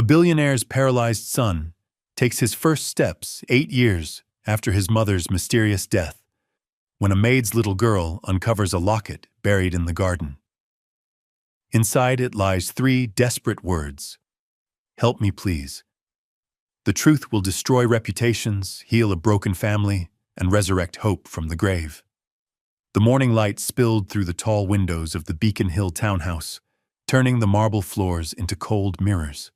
A billionaire's paralyzed son takes his first steps 8 years after his mother's mysterious death, when a maid's little girl uncovers a locket buried in the garden. Inside it lies 3 desperate words: "Help me, please." The truth will destroy reputations, heal a broken family, and resurrect hope from the grave. The morning light spilled through the tall windows of the Beacon Hill townhouse, turning the marble floors into cold mirrors.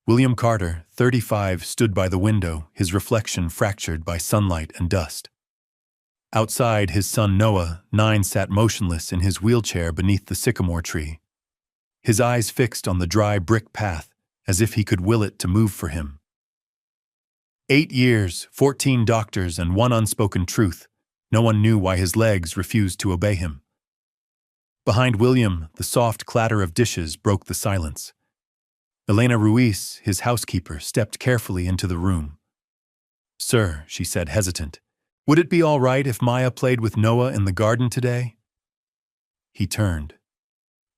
William Carter, 35, stood by the window, his reflection fractured by sunlight and dust. Outside, his son Noah, 9, sat motionless in his wheelchair beneath the sycamore tree, his eyes fixed on the dry brick path, as if he could will it to move for him. 8 years, 14 doctors, and one unspoken truth. No one knew why his legs refused to obey him. Behind William, the soft clatter of dishes broke the silence. Elena Ruiz, his housekeeper, stepped carefully into the room. "Sir," she said, hesitant, "would it be all right if Maya played with Noah in the garden today?" He turned.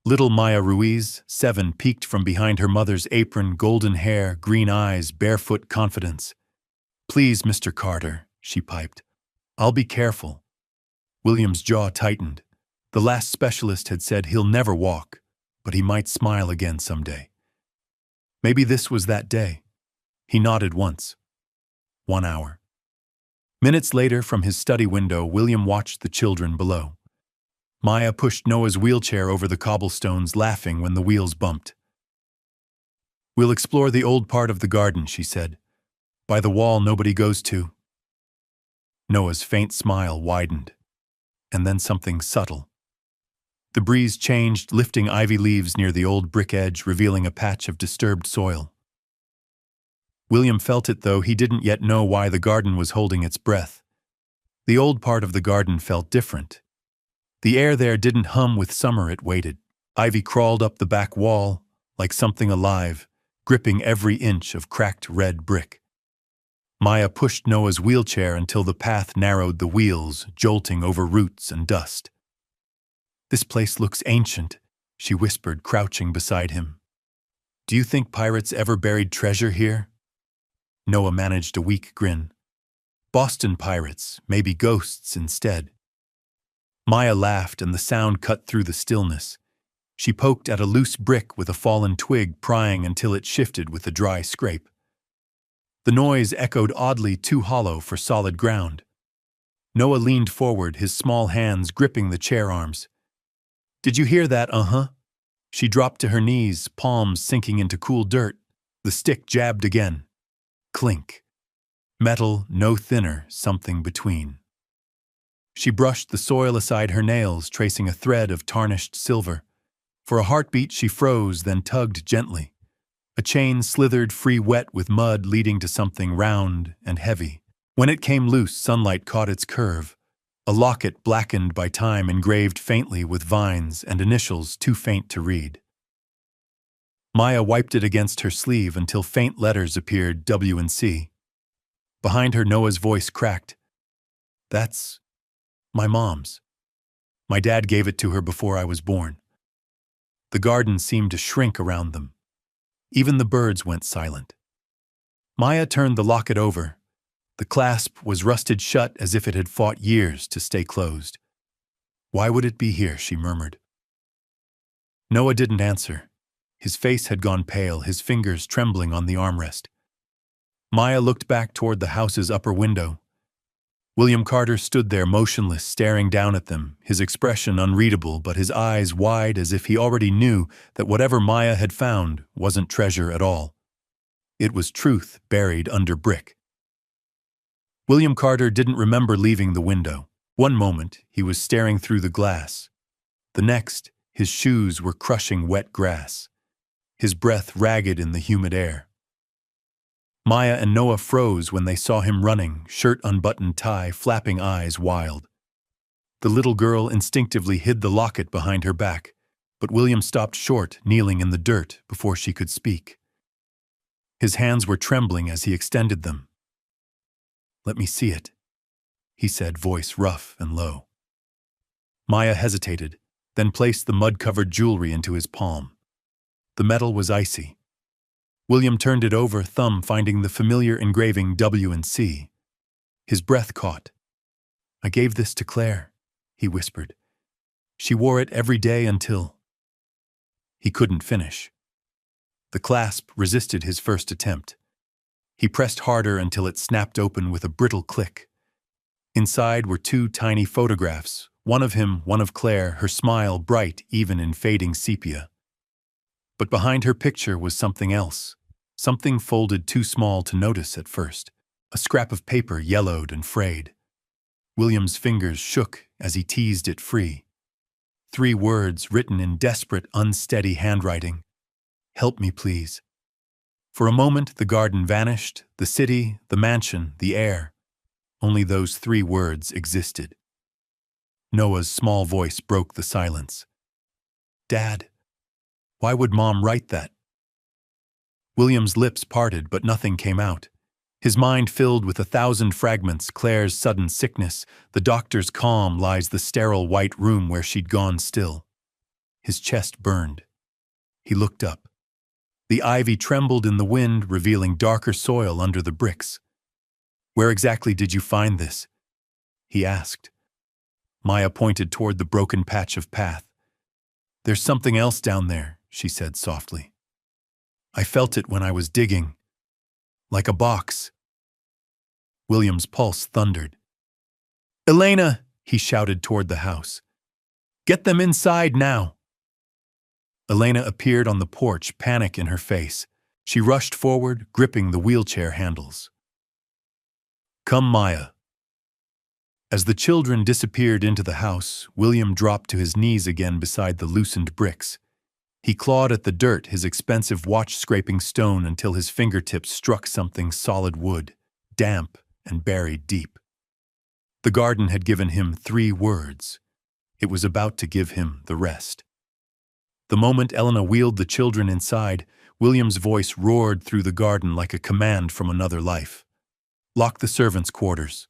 Little Maya Ruiz, 7, peeked from behind her mother's apron, golden hair, green eyes, barefoot confidence. "Please, Mr. Carter," she piped. "I'll be careful." William's jaw tightened. The last specialist had said he'll never walk, but he might smile again someday. Maybe this was that day. He nodded once. 1 hour. Minutes later, from his study window, William watched the children below. Maya pushed Noah's wheelchair over the cobblestones, laughing when the wheels bumped. "We'll explore the old part of the garden," she said. "By the wall nobody goes to." Noah's faint smile widened, and then something subtle. The breeze changed, lifting ivy leaves near the old brick edge, revealing a patch of disturbed soil. William felt it, though he didn't yet know why the garden was holding its breath. The old part of the garden felt different. The air there didn't hum with summer, it waited. Ivy crawled up the back wall, like something alive, gripping every inch of cracked red brick. Maya pushed Noah's wheelchair until the path narrowed, the wheels jolting over roots and dust. "This place looks ancient," she whispered, crouching beside him. "Do you think pirates ever buried treasure here?" Noah managed a weak grin. "Boston pirates, maybe ghosts instead." Maya laughed, and the sound cut through the stillness. She poked at a loose brick with a fallen twig, prying until it shifted with a dry scrape. The noise echoed oddly, too hollow for solid ground. Noah leaned forward, his small hands gripping the chair arms. "Did you hear that, She dropped to her knees, palms sinking into cool dirt. The stick jabbed again. Clink. Metal, no thinner, something between. She brushed the soil aside her nails, tracing a thread of tarnished silver. For a heartbeat she froze, then tugged gently. A chain slithered free, wet with mud, leading to something round and heavy. When it came loose, sunlight caught its curve. A locket blackened by time, engraved faintly with vines and initials too faint to read. Maya wiped it against her sleeve until faint letters appeared, W and C. Behind her, Noah's voice cracked. "That's my mom's. My dad gave it to her before I was born." The garden seemed to shrink around them. Even the birds went silent. Maya turned the locket over. The clasp was rusted shut, as if it had fought years to stay closed. "Why would it be here?" she murmured. Noah didn't answer. His face had gone pale, his fingers trembling on the armrest. Maya looked back toward the house's upper window. William Carter stood there motionless, staring down at them, his expression unreadable, but his eyes wide, as if he already knew that whatever Maya had found wasn't treasure at all. It was truth buried under brick. William Carter didn't remember leaving the window. One moment, he was staring through the glass. The next, his shoes were crushing wet grass, his breath ragged in the humid air. Maya and Noah froze when they saw him running, shirt unbuttoned, tie, flapping eyes wild. The little girl instinctively hid the locket behind her back, but William stopped short, kneeling in the dirt, before she could speak. His hands were trembling as he extended them. "Let me see it," he said, voice rough and low. Maya hesitated, then placed the mud-covered jewelry into his palm. The metal was icy. William turned it over, thumb finding the familiar engraving W and C. His breath caught. "I gave this to Claire," he whispered. "She wore it every day until—" He couldn't finish. The clasp resisted his first attempt. He pressed harder until it snapped open with a brittle click. Inside were two tiny photographs, one of him, one of Claire, her smile bright even in fading sepia. But behind her picture was something else, something folded too small to notice at first, a scrap of paper yellowed and frayed. William's fingers shook as he teased it free. 3 words written in desperate, unsteady handwriting. "Help me, please." For a moment the garden vanished, the city, the mansion, the air. Only those 3 words existed. Noah's small voice broke the silence. "Dad, why would Mom write that?" William's lips parted, but nothing came out. His mind filled with 1,000 fragments: Claire's sudden sickness, the doctor's calm lies, the sterile white room where she'd gone still. His chest burned. He looked up. The ivy trembled in the wind, revealing darker soil under the bricks. "Where exactly did you find this?" he asked. Maya pointed toward the broken patch of path. "There's something else down there," she said softly. "I felt it when I was digging. Like a box." William's pulse thundered. "Elena!" he shouted toward the house. "Get them inside now!" Elena appeared on the porch, panic in her face. She rushed forward, gripping the wheelchair handles. "Come, Maya." As the children disappeared into the house, William dropped to his knees again beside the loosened bricks. He clawed at the dirt, his expensive watch scraping stone until his fingertips struck something solid wood, damp and buried deep. The garden had given him 3 words. It was about to give him the rest. The moment Elena wheeled the children inside, William's voice roared through the garden like a command from another life. "Lock the servants' quarters.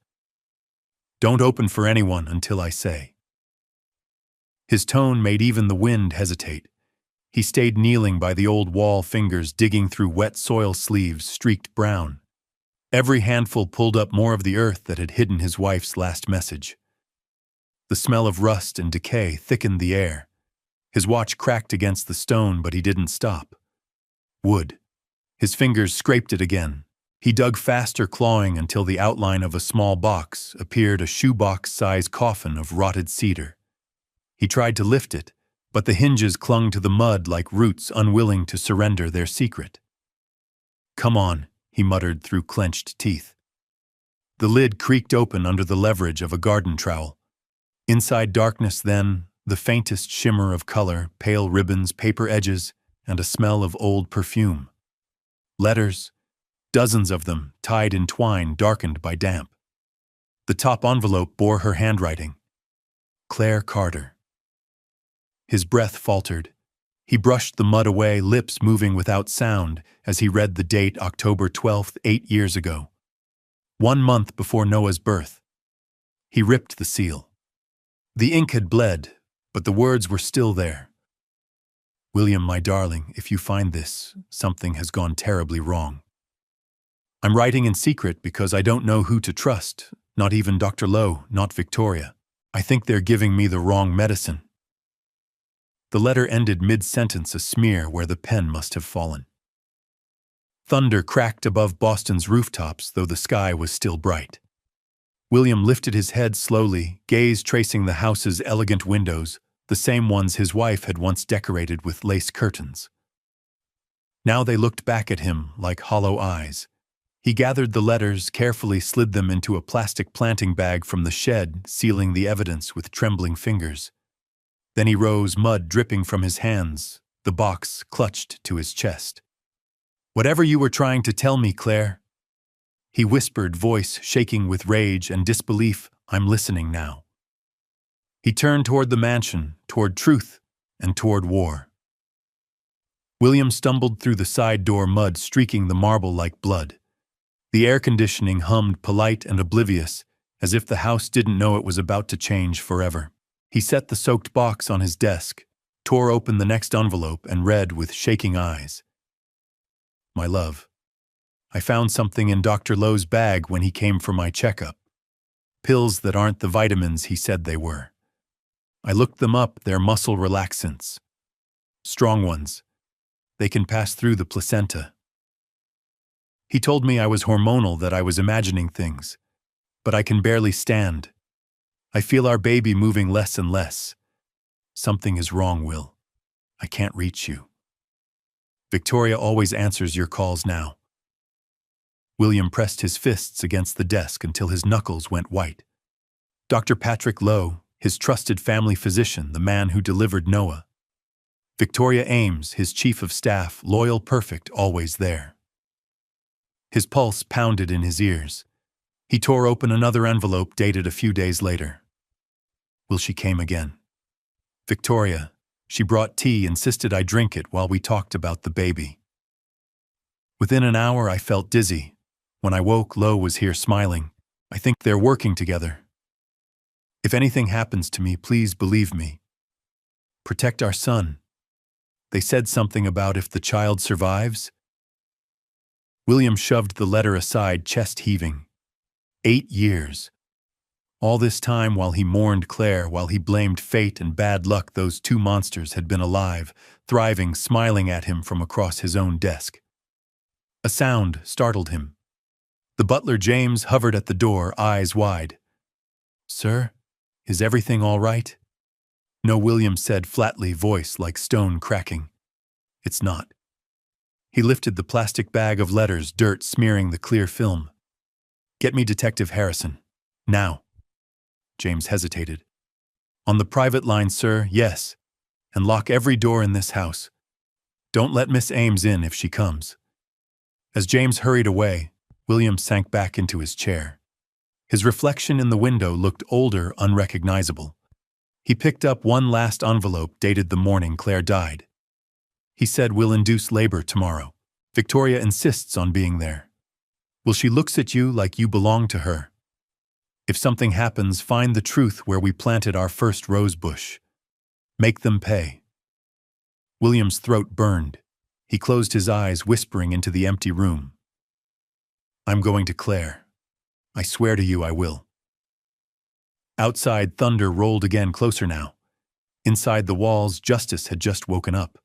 Don't open for anyone until I say." His tone made even the wind hesitate. He stayed kneeling by the old wall, fingers digging through wet soil sleeves streaked brown. Every handful pulled up more of the earth that had hidden his wife's last message. The smell of rust and decay thickened the air. His watch cracked against the stone, but he didn't stop. Wood. His fingers scraped it again. He dug faster, clawing until the outline of a small box appeared, a shoebox-sized coffin of rotted cedar. He tried to lift it, but the hinges clung to the mud like roots unwilling to surrender their secret. "Come on," he muttered through clenched teeth. The lid creaked open under the leverage of a garden trowel. Inside darkness then, the faintest shimmer of color, pale ribbons, paper edges, and a smell of old perfume. Letters, dozens of them, tied in twine, darkened by damp. The top envelope bore her handwriting. Claire Carter. His breath faltered. He brushed the mud away, lips moving without sound, as he read the date, October 12th, 8 years ago. 1 month before Noah's birth. He ripped the seal. The ink had bled, but the words were still there. "William, my darling, if you find this, something has gone terribly wrong. I'm writing in secret because I don't know who to trust, not even Dr. Lowe, not Victoria. I think they're giving me the wrong medicine." The letter ended mid-sentence, a smear where the pen must have fallen. Thunder cracked above Boston's rooftops, though the sky was still bright. William lifted his head slowly, gaze tracing the house's elegant windows, the same ones his wife had once decorated with lace curtains. Now they looked back at him like hollow eyes. He gathered the letters, carefully slid them into a plastic planting bag from the shed, sealing the evidence with trembling fingers. Then he rose, mud dripping from his hands, the box clutched to his chest. "Whatever you were trying to tell me, Claire," he whispered, voice shaking with rage and disbelief, "I'm listening now." He turned toward the mansion, toward truth, and toward war. William stumbled through the side door, mud streaking the marble like blood. The air conditioning hummed, polite and oblivious, as if the house didn't know it was about to change forever. He set the soaked box on his desk, tore open the next envelope, and read with shaking eyes. my love. I found something in Dr. Lowe's bag when he came for my checkup. Pills that aren't the vitamins he said they were. I looked them up, they're muscle relaxants. Strong ones. They can pass through the placenta. He told me I was hormonal, that I was imagining things. But I can barely stand. I feel our baby moving less and less. Something is wrong, Will. I can't reach you. Victoria always answers your calls now. William pressed his fists against the desk until his knuckles went white. Dr. Patrick Lowe, his trusted family physician, the man who delivered Noah. Victoria Ames, his chief of staff, loyal, perfect, always there. His pulse pounded in his ears. He tore open another envelope dated a few days later. Will, she came again. Victoria, she brought tea, insisted I drink it while we talked about the baby. Within an hour I felt dizzy. When I woke, Lowe was here smiling. I think they're working together. If anything happens to me, please believe me. Protect our son. They said something about if the child survives. William shoved the letter aside, chest heaving. 8 years. All this time, while he mourned Claire, while he blamed fate and bad luck, those two monsters had been alive, thriving, smiling at him from across his own desk. A sound startled him. The butler, James, hovered at the door, eyes wide. Sir, is everything all right? No, William said flatly, voice like stone cracking. It's not. He lifted the plastic bag of letters, dirt smearing the clear film. Get me Detective Harrison. Now. James hesitated. On the private line, sir, yes. And lock every door in this house. Don't let Miss Ames in if she comes. As James hurried away, William sank back into his chair. His reflection in the window looked older, unrecognizable. He picked up one last envelope dated the morning Claire died. He said, "We'll induce labor tomorrow. Victoria insists on being there. Will, she looks at you like you belong to her. If something happens, find the truth where we planted our first rose bush. Make them pay." William's throat burned. He closed his eyes, whispering into the empty room. I'm going to Claire. I swear to you I will. Outside, thunder rolled again, closer now. Inside the walls, Justice had just woken up.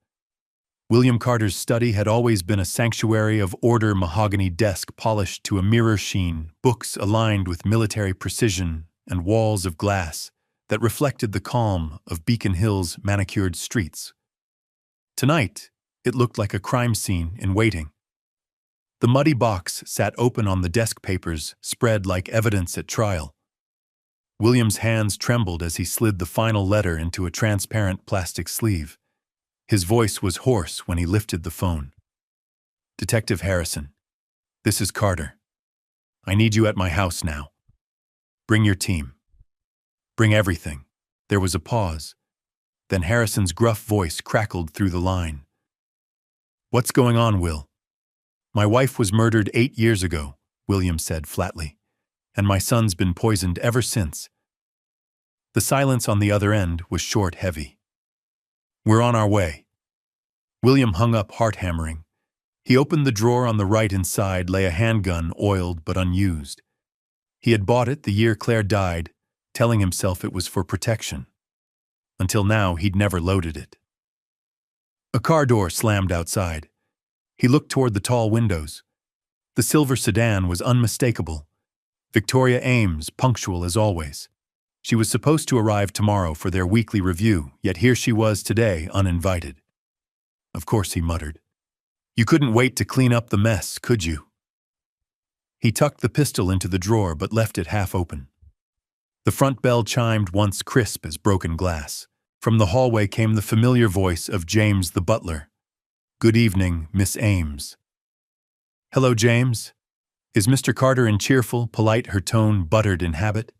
William Carter's study had always been a sanctuary of order, mahogany desk polished to a mirror sheen, books aligned with military precision, and walls of glass that reflected the calm of Beacon Hill's manicured streets. Tonight, it looked like a crime scene in waiting. The muddy box sat open on the desk, papers spread like evidence at trial. William's hands trembled as he slid the final letter into a transparent plastic sleeve. His voice was hoarse when he lifted the phone. Detective Harrison, this is Carter. I need you at my house now. Bring your team. Bring everything. There was a pause. Then Harrison's gruff voice crackled through the line. What's going on, Will? My wife was murdered 8 years ago, William said flatly, and my son's been poisoned ever since. The silence on the other end was short, heavy. We're on our way. William hung up, heart hammering. He opened the drawer on the right. Inside lay a handgun, oiled but unused. He had bought it the year Claire died, telling himself it was for protection. Until now, he'd never loaded it. A car door slammed outside. He looked toward the tall windows. The silver sedan was unmistakable. Victoria Ames, punctual as always. She was supposed to arrive tomorrow for their weekly review, yet here she was today, uninvited. Of course, he muttered. You couldn't wait to clean up the mess, could you? He tucked the pistol into the drawer but left it half open. The front bell chimed once, crisp as broken glass. From the hallway came the familiar voice of James the butler. Good evening, Miss Ames. Hello, James. Is Mr. Carter in? Cheerful, polite, her tone buttered in habit.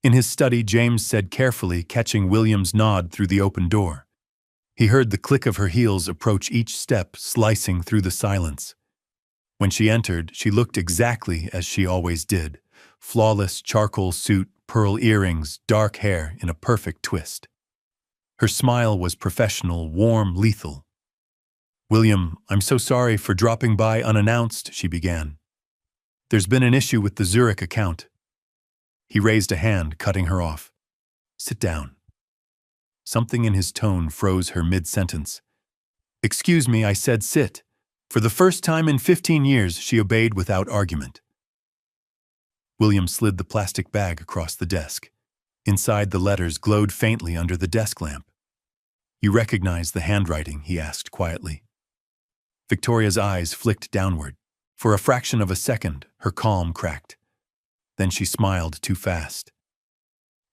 In his study, James said carefully, catching William's nod through the open door. He heard the click of her heels approach each step, slicing through the silence. When she entered, she looked exactly as she always did. Flawless charcoal suit, pearl earrings, dark hair in a perfect twist. Her smile was professional, warm, lethal. William, I'm so sorry for dropping by unannounced, she began. There's been an issue with the Zurich account. He raised a hand, cutting her off. Sit down. Something in his tone froze her mid-sentence. Excuse me, I said sit. For the first time in 15 years, she obeyed without argument. William slid the plastic bag across the desk. Inside, the letters glowed faintly under the desk lamp. You recognize the handwriting? He asked quietly. Victoria's eyes flicked downward. For a fraction of a second, her calm cracked. Then she smiled too fast.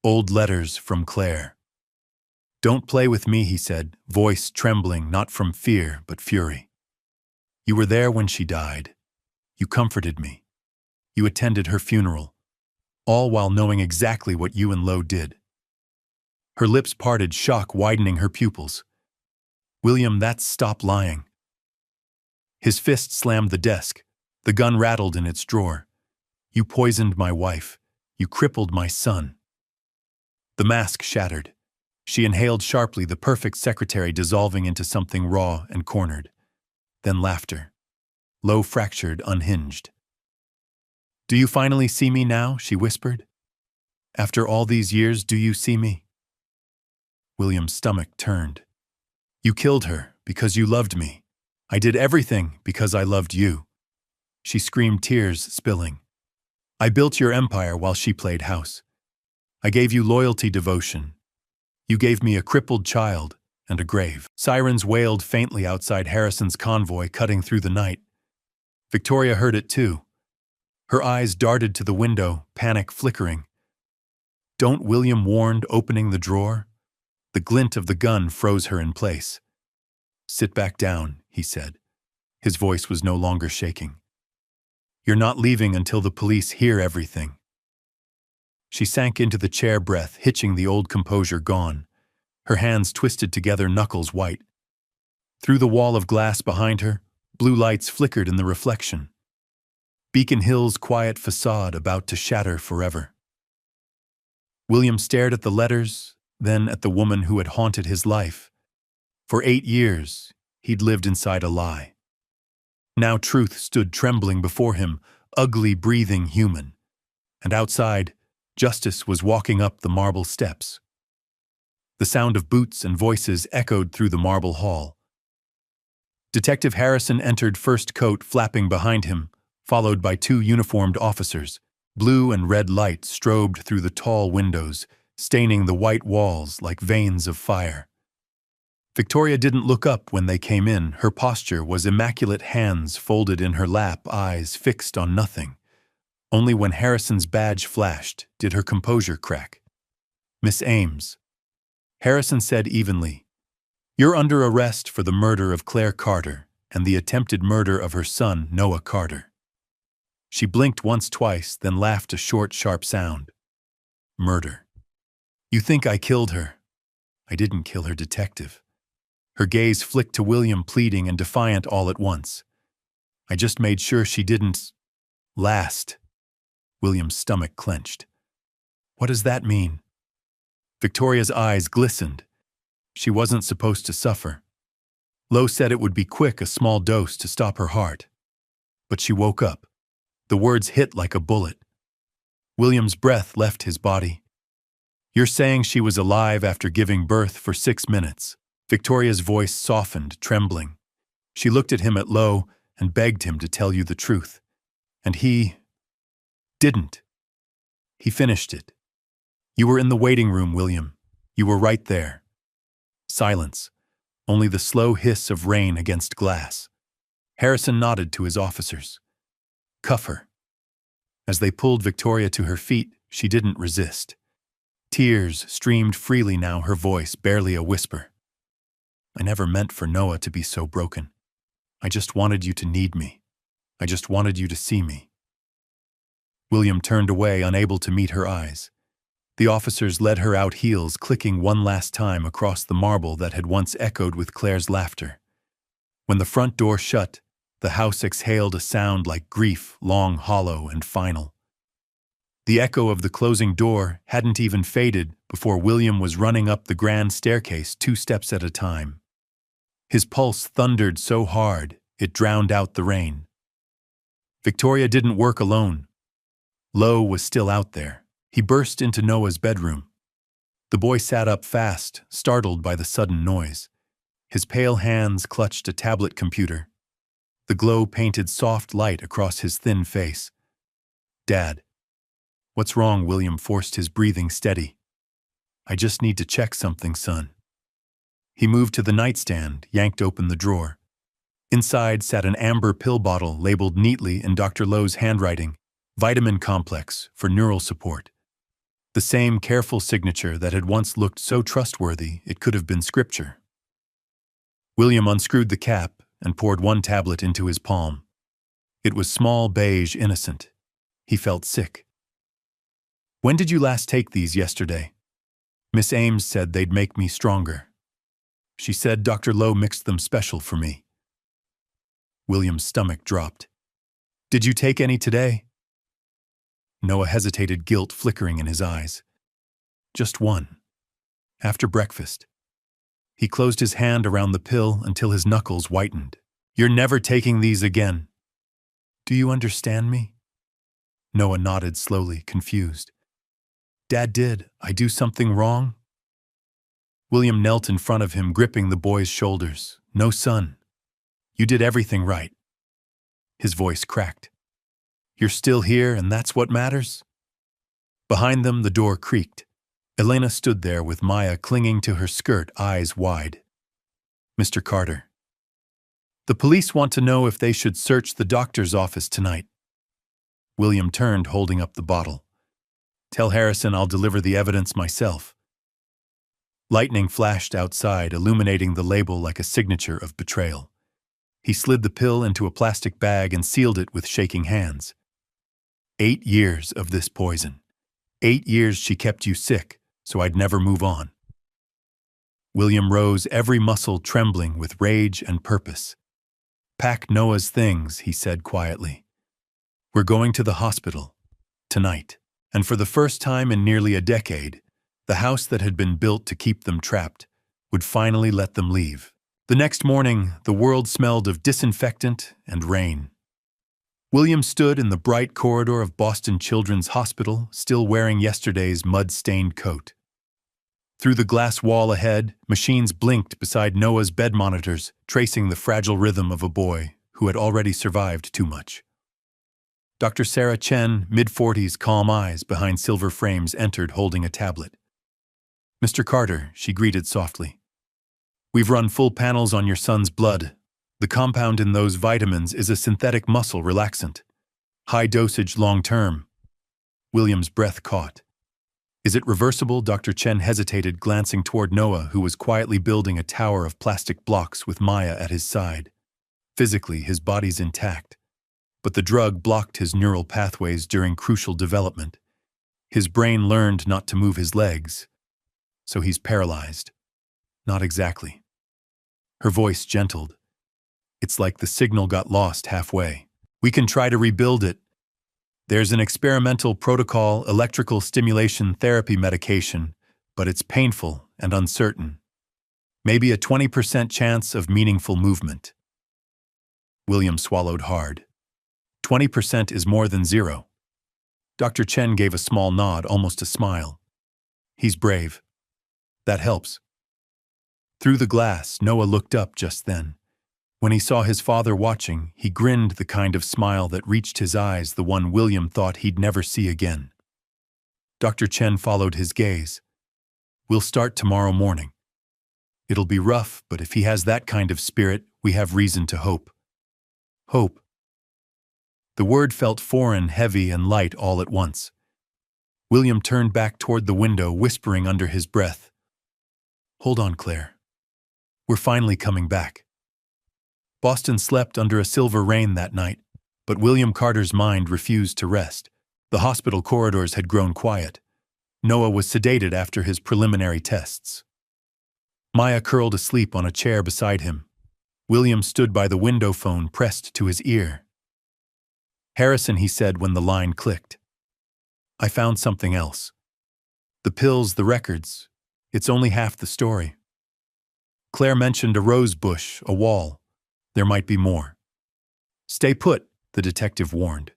Old letters from Claire. Don't play with me, he said, voice trembling not from fear but fury. You were there when she died. You comforted me. You attended her funeral, all while knowing exactly what you and Lo did. Her lips parted, shock widening her pupils. William, that's stop lying. His fist slammed the desk. The gun rattled in its drawer. You poisoned my wife. You crippled my son. The mask shattered. She inhaled sharply, the perfect secretary dissolving into something raw and cornered. Then laughter. Low, fractured, unhinged. Do you finally see me now? She whispered. After all these years, do you see me? William's stomach turned. You killed her because you loved me. I did everything because I loved you. She screamed, tears spilling. I built your empire while she played house. I gave you loyalty, devotion. You gave me a crippled child and a grave. Sirens wailed faintly outside Harrison's convoy, cutting through the night. Victoria heard it too. Her eyes darted to the window, panic flickering. Don't, William warned, opening the drawer. The glint of the gun froze her in place. Sit back down, he said. His voice was no longer shaking. You're not leaving until the police hear everything. She sank into the chair, breath hitching, the old composure gone. Her hands twisted together, knuckles white. Through the wall of glass behind her, blue lights flickered in the reflection. Beacon Hill's quiet facade about to shatter forever. William stared at the letters, then at the woman who had haunted his life. For 8 years, he'd lived inside a lie. Now truth stood trembling before him, ugly, breathing, human. And outside, justice was walking up the marble steps. The sound of boots and voices echoed through the marble hall. Detective Harrison entered, first coat flapping behind him, followed by 2 uniformed officers. Blue and red light strobed through the tall windows, staining the white walls like veins of fire. Victoria didn't look up when they came in. Her posture was immaculate, hands folded in her lap, eyes fixed on nothing. Only when Harrison's badge flashed did her composure crack. Miss Ames. Harrison said evenly, You're under arrest for the murder of Claire Carter and the attempted murder of her son, Noah Carter. She blinked once, twice, then laughed, a short, sharp sound. Murder. You think I killed her? I didn't kill her, detective. Her gaze flicked to William, pleading and defiant all at once. I just made sure she didn't last. William's stomach clenched. What does that mean? Victoria's eyes glistened. She wasn't supposed to suffer. Lo said it would be quick, a small dose to stop her heart. But she woke up. The words hit like a bullet. William's breath left his body. You're saying she was alive after giving birth for 6 minutes. Victoria's voice softened, trembling. She looked at him, at Lo, and begged him to tell you the truth. And he didn't. He finished it. You were in the waiting room, William. You were right there. Silence. Only the slow hiss of rain against glass. Harrison nodded to his officers. Cuff her. As they pulled Victoria to her feet, she didn't resist. Tears streamed freely now, her voice barely a whisper. I never meant for Noah to be so broken. I just wanted you to need me. I just wanted you to see me. William turned away, unable to meet her eyes. The officers led her out, heels clicking one last time across the marble that had once echoed with Claire's laughter. When the front door shut, the house exhaled a sound like grief, long, hollow, and final. The echo of the closing door hadn't even faded before William was running up the grand staircase 2 steps at a time. His pulse thundered so hard, it drowned out the rain. Victoria didn't work alone. Lo was still out there. He burst into Noah's bedroom. The boy sat up fast, startled by the sudden noise. His pale hands clutched a tablet computer. The glow painted soft light across his thin face. "Dad." "What's wrong?" William forced his breathing steady. "I just need to check something, son." He moved to the nightstand, yanked open the drawer. Inside sat an amber pill bottle labeled neatly in Dr. Lowe's handwriting, "Vitamin Complex for neural support." The same careful signature that had once looked so trustworthy it could have been scripture. William unscrewed the cap and poured one tablet into his palm. It was small, beige, innocent. He felt sick. "When did you last take these? Yesterday? Miss Ames said they'd make me stronger. She said Dr. Lowe mixed them special for me." William's stomach dropped. "Did you take any today?" Noah hesitated, guilt flickering in his eyes. "Just one. After breakfast." He closed his hand around the pill until his knuckles whitened. "You're never taking these again. Do you understand me?" Noah nodded slowly, confused. "Dad, did I do something wrong?" William knelt in front of him, gripping the boy's shoulders. "No, son. You did everything right." His voice cracked. "You're still here, and that's what matters?" Behind them, the door creaked. Elena stood there with Maya clinging to her skirt, eyes wide. "Mr. Carter. The police want to know if they should search the doctor's office tonight." William turned, holding up the bottle. "Tell Harrison I'll deliver the evidence myself." Lightning flashed outside, illuminating the label like a signature of betrayal. He slid the pill into a plastic bag and sealed it with shaking hands. 8 years of this poison. 8 years she kept you sick, so I'd never move on. William rose, every muscle trembling with rage and purpose. "Pack Noah's things," he said quietly. "We're going to the hospital. Tonight." And for the first time in nearly a decade, the house that had been built to keep them trapped would finally let them leave. The next morning, the world smelled of disinfectant and rain. William stood in the bright corridor of Boston Children's Hospital, still wearing yesterday's mud-stained coat. Through the glass wall ahead, machines blinked beside Noah's bed monitors, tracing the fragile rhythm of a boy who had already survived too much. Dr. Sarah Chen, mid-40s, calm eyes behind silver frames, entered holding a tablet. "Mr. Carter," she greeted softly. "We've run full panels on your son's blood. The compound in those vitamins is a synthetic muscle relaxant. High dosage long-term." William's breath caught. "Is it reversible?" Dr. Chen hesitated, glancing toward Noah, who was quietly building a tower of plastic blocks with Maya at his side. Physically, his body's intact, but the drug blocked his neural pathways during crucial development. His brain learned not to move his legs, so he's paralyzed. "Not exactly." Her voice gentled. "It's like the signal got lost halfway. We can try to rebuild it. There's an experimental protocol, electrical stimulation therapy medication, but it's painful and uncertain. Maybe a 20% chance of meaningful movement." William swallowed hard. 20% is more than zero. Dr. Chen gave a small nod, almost a smile. "He's brave. That helps." Through the glass, Noah looked up just then. When he saw his father watching, he grinned, the kind of smile that reached his eyes, the one William thought he'd never see again. Dr. Chen followed his gaze. "We'll start tomorrow morning. It'll be rough, but if he has that kind of spirit, we have reason to hope." Hope. The word felt foreign, heavy, and light all at once. William turned back toward the window, whispering under his breath, "Hold on, Claire. We're finally coming back." Boston slept under a silver rain that night, but William Carter's mind refused to rest. The hospital corridors had grown quiet. Noah was sedated after his preliminary tests. Maya curled asleep on a chair beside him. William stood by the window phone, pressed to his ear. "Harrison," he said when the line clicked. "I found something else. The pills, the records. It's only half the story." Claire mentioned a rose bush, a wall. There might be more. Stay put, the detective warned.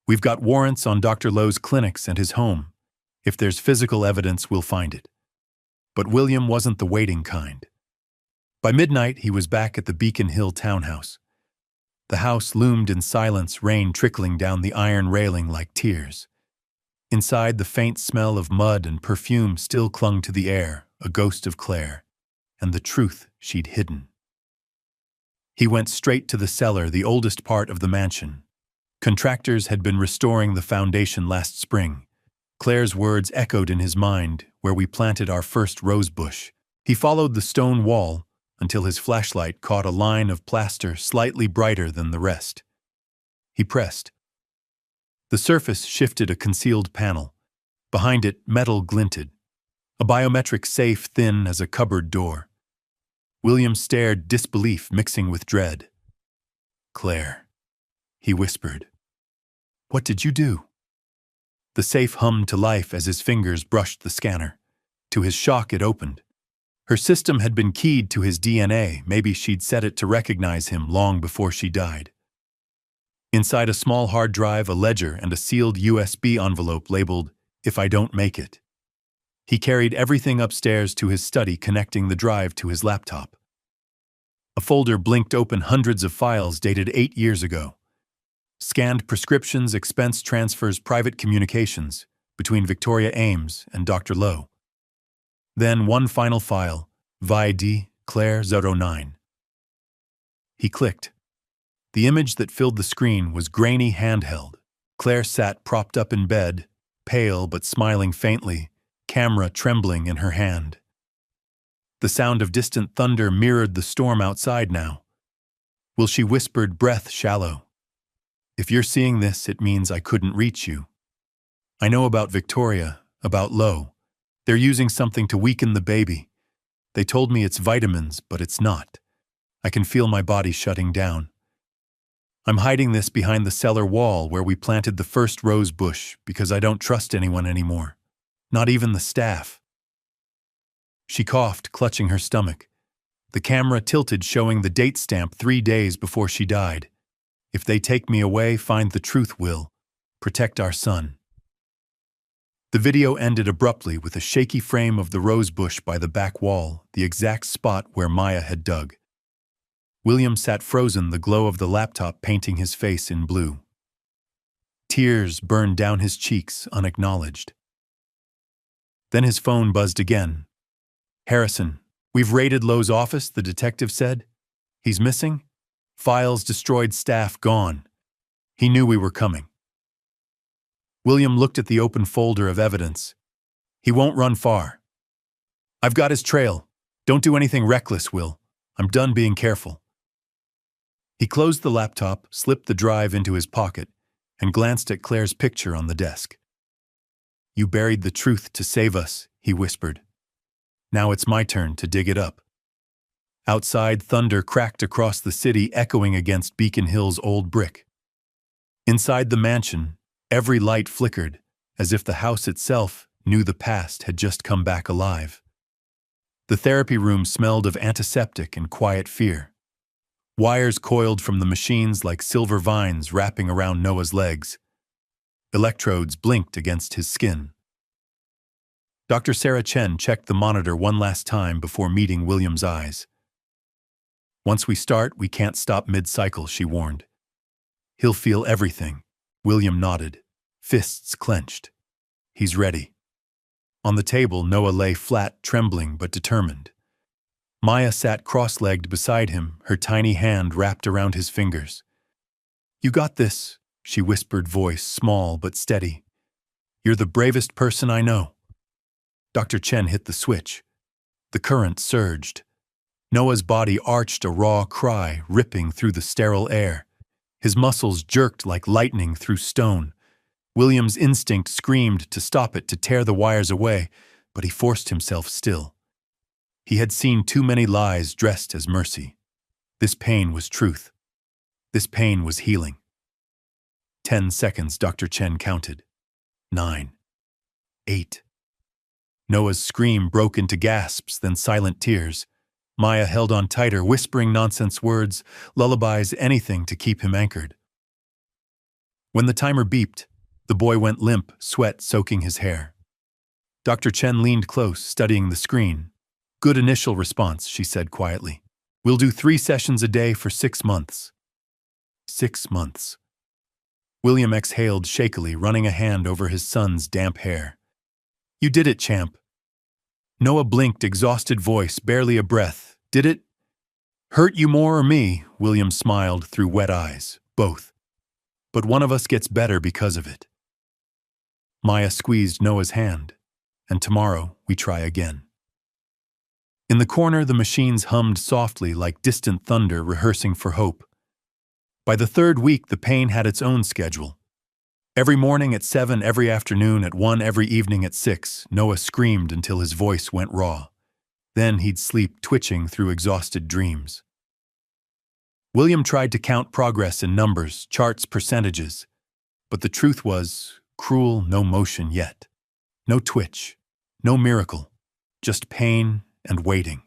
We've got warrants on Dr. Lowe's clinics and his home. If there's physical evidence, we'll find it. But William wasn't the waiting kind. By midnight, he was back at the Beacon Hill townhouse. The house loomed in silence, rain trickling down the iron railing like tears. Inside, the faint smell of mud and perfume still clung to the air, a ghost of Claire, and the truth she'd hidden. He went straight to the cellar, the oldest part of the mansion. Contractors had been restoring the foundation last spring. Claire's words echoed in his mind, where we planted our first rose bush. He followed the stone wall until his flashlight caught a line of plaster slightly brighter than the rest. He pressed. The surface shifted a concealed panel. Behind it, metal glinted. A biometric safe thin as a cupboard door. William stared, disbelief mixing with dread. "Claire," he whispered. "What did you do?" The safe hummed to life as his fingers brushed the scanner. To his shock, it opened. Her system had been keyed to his DNA. Maybe she'd set it to recognize him long before she died. Inside a small hard drive, a ledger, and a sealed USB envelope labeled, "If I don't make it." He carried everything upstairs to his study, connecting the drive to his laptop. A folder blinked open, hundreds of files dated 8 years ago. Scanned prescriptions, expense transfers, private communications between Victoria Ames and Dr. Lowe. Then one final file, VID Claire 09. He clicked. The image that filled the screen was grainy, handheld. Claire sat propped up in bed, pale but smiling faintly, camera trembling in her hand. The sound of distant thunder mirrored the storm outside now. "Will she?" whispered, breath shallow. "If you're seeing this, it means I couldn't reach you. I know about Victoria, about Lowe. They're using something to weaken the baby. They told me it's vitamins, but it's not. I can feel my body shutting down. I'm hiding this behind the cellar wall where we planted the first rose bush because I don't trust anyone anymore. Not even the staff." She coughed, clutching her stomach. The camera tilted, showing the date stamp 3 days before she died. "If they take me away, find the truth, Will. Protect our son." The video ended abruptly with a shaky frame of the rose bush by the back wall, the exact spot where Maya had dug. William sat frozen, the glow of the laptop painting his face in blue. Tears burned down his cheeks, unacknowledged. Then his phone buzzed again. "Harrison, we've raided Lowe's office," the detective said. "He's missing? Files destroyed, staff gone. He knew we were coming." William looked at the open folder of evidence. "He won't run far. I've got his trail. Don't do anything reckless, Will. I'm done being careful." He closed the laptop, slipped the drive into his pocket, and glanced at Claire's picture on the desk. "You buried the truth to save us," he whispered. "Now it's my turn to dig it up." Outside, thunder cracked across the city, echoing against Beacon Hill's old brick. Inside the mansion, every light flickered, as if the house itself knew the past had just come back alive. The therapy room smelled of antiseptic and quiet fear. Wires coiled from the machines like silver vines wrapping around Noah's legs. Electrodes blinked against his skin. Dr. Sarah Chen checked the monitor one last time before meeting William's eyes. "Once we start, we can't stop mid-cycle," she warned. "He'll feel everything." William nodded, fists clenched. "He's ready." On the table, Noah lay flat, trembling but determined. Maya sat cross-legged beside him, her tiny hand wrapped around his fingers. "You got this," she whispered, voice small but steady. "You're the bravest person I know." Dr. Chen hit the switch. The current surged. Noah's body arched, a raw cry ripping through the sterile air. His muscles jerked like lightning through stone. William's instinct screamed to stop it, to tear the wires away, but he forced himself still. He had seen too many lies dressed as mercy. This pain was truth. This pain was healing. 10 seconds, Dr. Chen counted. 9. 8. Noah's scream broke into gasps, then silent tears. Maya held on tighter, whispering nonsense words, lullabies, anything to keep him anchored. When the timer beeped, the boy went limp, sweat soaking his hair. Dr. Chen leaned close, studying the screen. "Good initial response," she said quietly. "We'll do 3 sessions a day for 6 months." 6 months. William exhaled shakily, running a hand over his son's damp hair. "You did it, champ." Noah blinked, exhausted voice, barely a breath. "Did it hurt you more or me?" William smiled through wet eyes. "Both. But one of us gets better because of it." Maya squeezed Noah's hand. "And tomorrow we try again." In the corner, the machines hummed softly like distant thunder rehearsing for hope. By the 3rd week, the pain had its own schedule. Every morning at 7, every afternoon at 1, every evening at 6, Noah screamed until his voice went raw. Then he'd sleep, twitching through exhausted dreams. William tried to count progress in numbers, charts, percentages. But the truth was, cruel, no motion yet. No twitch, no miracle, just pain and waiting.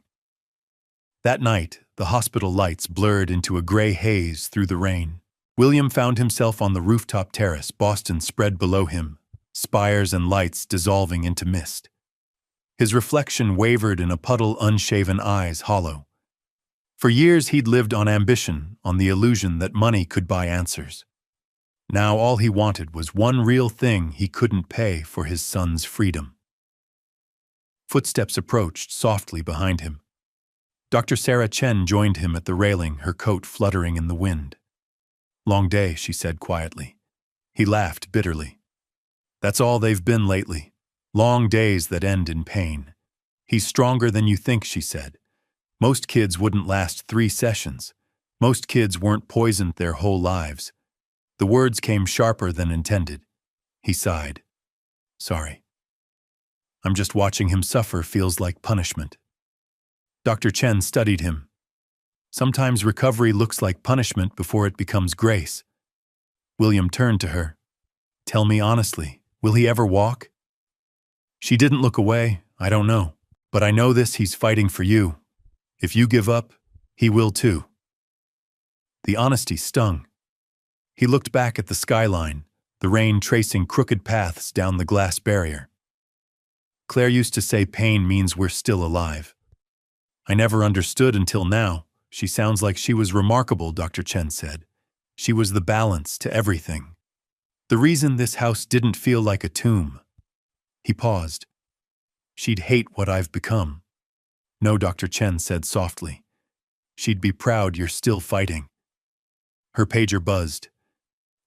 That night, the hospital lights blurred into a gray haze through the rain. William found himself on the rooftop terrace, Boston spread below him, spires and lights dissolving into mist. His reflection wavered in a puddle, unshaven eyes hollow. For years he'd lived on ambition, on the illusion that money could buy answers. Now all he wanted was one real thing he couldn't pay for: his son's freedom. Footsteps approached softly behind him. Dr. Sarah Chen joined him at the railing, her coat fluttering in the wind. "Long day," she said quietly. He laughed bitterly. "That's all they've been lately. Long days that end in pain." "He's stronger than you think," she said. "Most kids wouldn't last 3 sessions. Most kids weren't poisoned their whole lives." The words came sharper than intended. He sighed. "Sorry. I'm just watching him suffer feels like punishment." Dr. Chen studied him. "Sometimes recovery looks like punishment before it becomes grace." William turned to her. "Tell me honestly, will he ever walk?" She didn't look away. "I don't know. But I know this: he's fighting for you. If you give up, he will too." The honesty stung. He looked back at the skyline, the rain tracing crooked paths down the glass barrier. "Claire used to say pain means we're still alive. I never understood until now." "She sounds like she was remarkable," Dr. Chen said. "She was the balance to everything. The reason this house didn't feel like a tomb." He paused. "She'd hate what I've become." "No," Dr. Chen said softly. "She'd be proud you're still fighting." Her pager buzzed.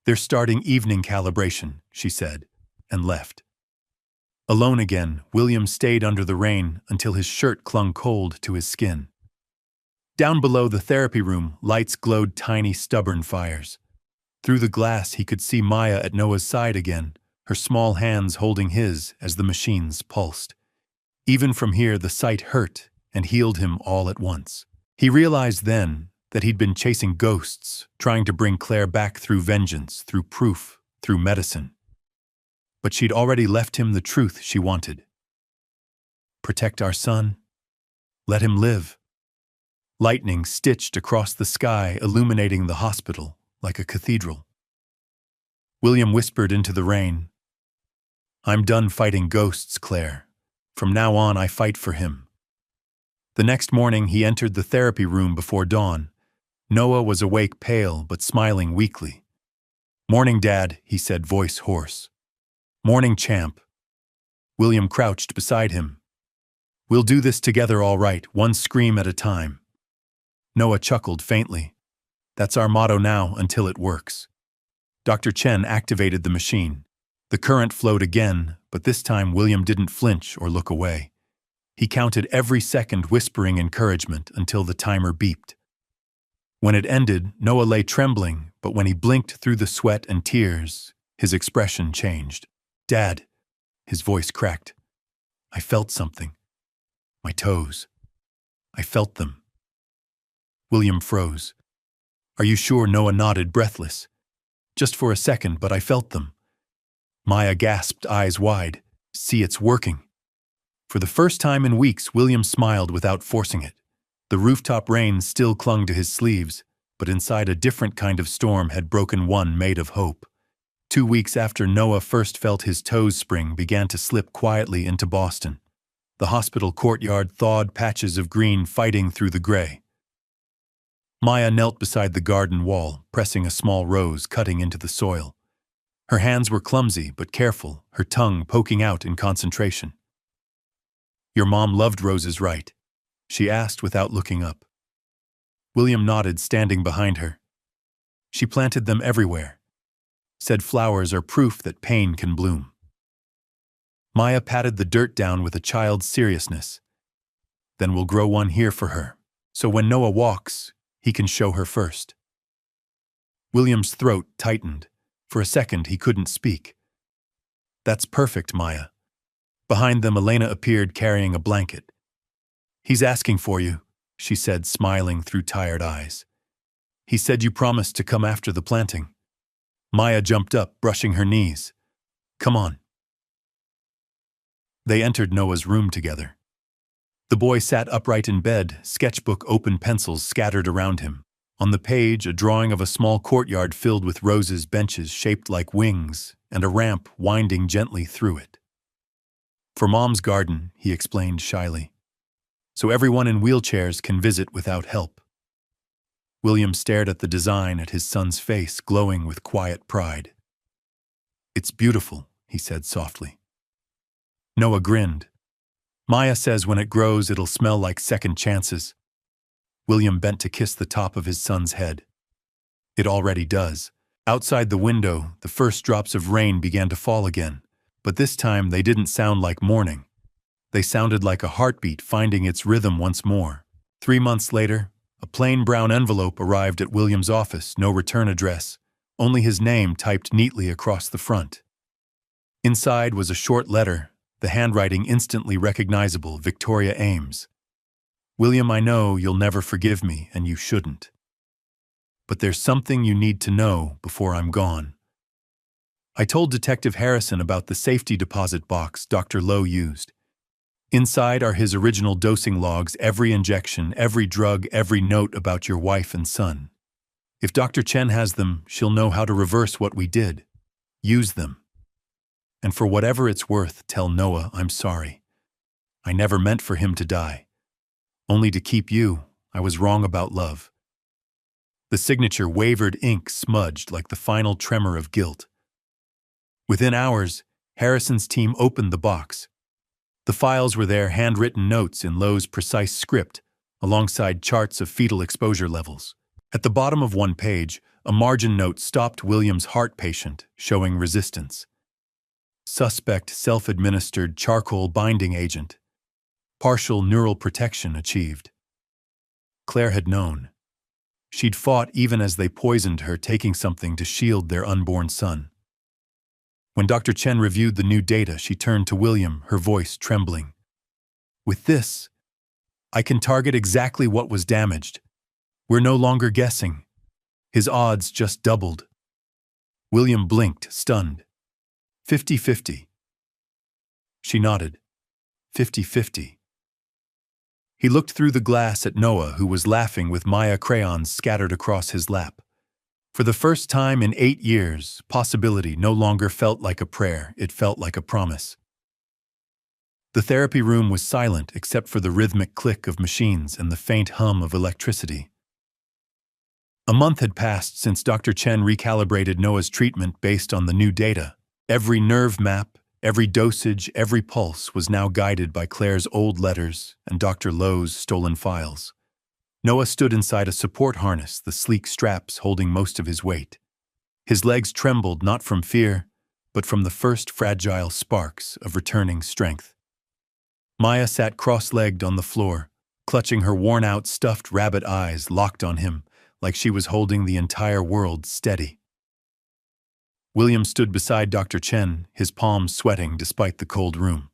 "They're starting evening calibration," she said, and left. Alone again, William stayed under the rain until his shirt clung cold to his skin. Down below the therapy room, lights glowed, tiny, stubborn fires. Through the glass, he could see Maya at Noah's side again, her small hands holding his as the machines pulsed. Even from here, the sight hurt and healed him all at once. He realized then that he'd been chasing ghosts, trying to bring Claire back through vengeance, through proof, through medicine. But she'd already left him the truth she wanted. Protect our son. Let him live. Lightning stitched across the sky, illuminating the hospital like a cathedral. William whispered into the rain, "I'm done fighting ghosts, Claire. From now on, I fight for him." The next morning, he entered the therapy room before dawn. Noah was awake, pale, but smiling weakly. "Morning, Dad," he said, voice hoarse. "Morning, champ." William crouched beside him. "We'll do this together, all right, one scream at a time." Noah chuckled faintly. "That's our motto now, until it works." Dr. Chen activated the machine. The current flowed again, but this time William didn't flinch or look away. He counted every second, whispering encouragement until the timer beeped. When it ended, Noah lay trembling, but when he blinked through the sweat and tears, his expression changed. "Dad," his voice cracked. "I felt something. My toes. I felt them." William froze. "Are you sure?" Noah nodded, breathless. "Just for a second, but I felt them." Maya gasped, eyes wide. "See, it's working." For the first time in weeks, William smiled without forcing it. The rooftop rain still clung to his sleeves, but inside a different kind of storm had broken one made of hope. 2 weeks after Noah first felt his toes spring began to slip quietly into Boston. The hospital courtyard thawed patches of green fighting through the gray. Maya knelt beside the garden wall, pressing a small rose cutting into the soil. Her hands were clumsy but careful, her tongue poking out in concentration. "Your mom loved roses, right?" she asked without looking up. William nodded, standing behind her. "She planted them everywhere. Said flowers are proof that pain can bloom." Maya patted the dirt down with a child's seriousness. "Then we'll grow one here for her, so when Noah walks, he can show her first." William's throat tightened. For a second, he couldn't speak. "That's perfect, Maya." Behind them, Elena appeared carrying a blanket. "He's asking for you," she said, smiling through tired eyes. "He said you promised to come after the planting." Maya jumped up, brushing her knees. "Come on." They entered Noah's room together. The boy sat upright in bed, sketchbook open, pencils scattered around him. On the page, a drawing of a small courtyard filled with roses, benches shaped like wings, and a ramp winding gently through it. "For Mom's garden," he explained shyly, "so everyone in wheelchairs can visit without help." William stared at the design, at his son's face glowing with quiet pride. "It's beautiful," he said softly. Noah grinned. "Maya says when it grows it'll smell like second chances." William bent to kiss the top of his son's head. "It already does." Outside the window, the first drops of rain began to fall again, but this time they didn't sound like mourning. They sounded like a heartbeat finding its rhythm once more. 3 months later, a plain brown envelope arrived at William's office, no return address, only his name typed neatly across the front. Inside was a short letter, the handwriting instantly recognizable, Victoria Ames. "William, I know you'll never forgive me, and you shouldn't. But there's something you need to know before I'm gone. I told Detective Harrison about the safety deposit box Dr. Lowe used. Inside are his original dosing logs, every injection, every drug, every note about your wife and son. If Dr. Chen has them, she'll know how to reverse what we did. Use them. And for whatever it's worth, tell Noah I'm sorry. I never meant for him to die. Only to keep you. I was wrong about love." The signature wavered, ink smudged like the final tremor of guilt. Within hours, Harrison's team opened the box. The files were there, handwritten notes in Lowe's precise script, alongside charts of fetal exposure levels. At the bottom of one page, a margin note stopped William's heart patient, showing resistance. Suspect self-administered charcoal binding agent. Partial neural protection achieved. Claire had known. She'd fought even as they poisoned her, taking something to shield their unborn son. When Dr. Chen reviewed the new data, she turned to William, her voice trembling. "With this, I can target exactly what was damaged. We're no longer guessing." His odds just doubled. William blinked, stunned. 50-50. She nodded. 50-50. He looked through the glass at Noah, who was laughing with Maya crayons scattered across his lap. For the first time in 8 years, possibility no longer felt like a prayer, it felt like a promise. The therapy room was silent except for the rhythmic click of machines and the faint hum of electricity. A month had passed since Dr. Chen recalibrated Noah's treatment based on the new data. Every nerve map, every dosage, every pulse was now guided by Claire's old letters and Dr. Lowe's stolen files. Noah stood inside a support harness, the sleek straps holding most of his weight. His legs trembled not from fear, but from the first fragile sparks of returning strength. Maya sat cross-legged on the floor, clutching her worn-out, stuffed rabbit eyes locked on him, like she was holding the entire world steady. William stood beside Dr. Chen, his palms sweating despite the cold room.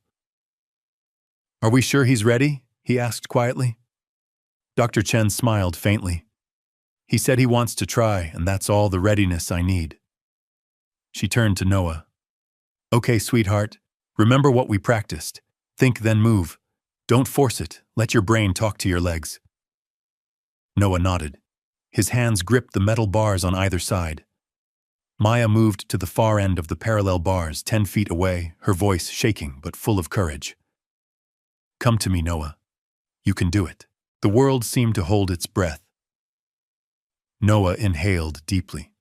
"Are we sure he's ready?" he asked quietly. Dr. Chen smiled faintly. "He said he wants to try, and that's all the readiness I need." She turned to Noah. "Okay, sweetheart, remember what we practiced. Think, then move. Don't force it. Let your brain talk to your legs." Noah nodded. His hands gripped the metal bars on either side. Maya moved to the far end of the parallel bars, 10 feet away, her voice shaking but full of courage. Come to me, Noah. You can do it. The world seemed to hold its breath. Noah inhaled deeply.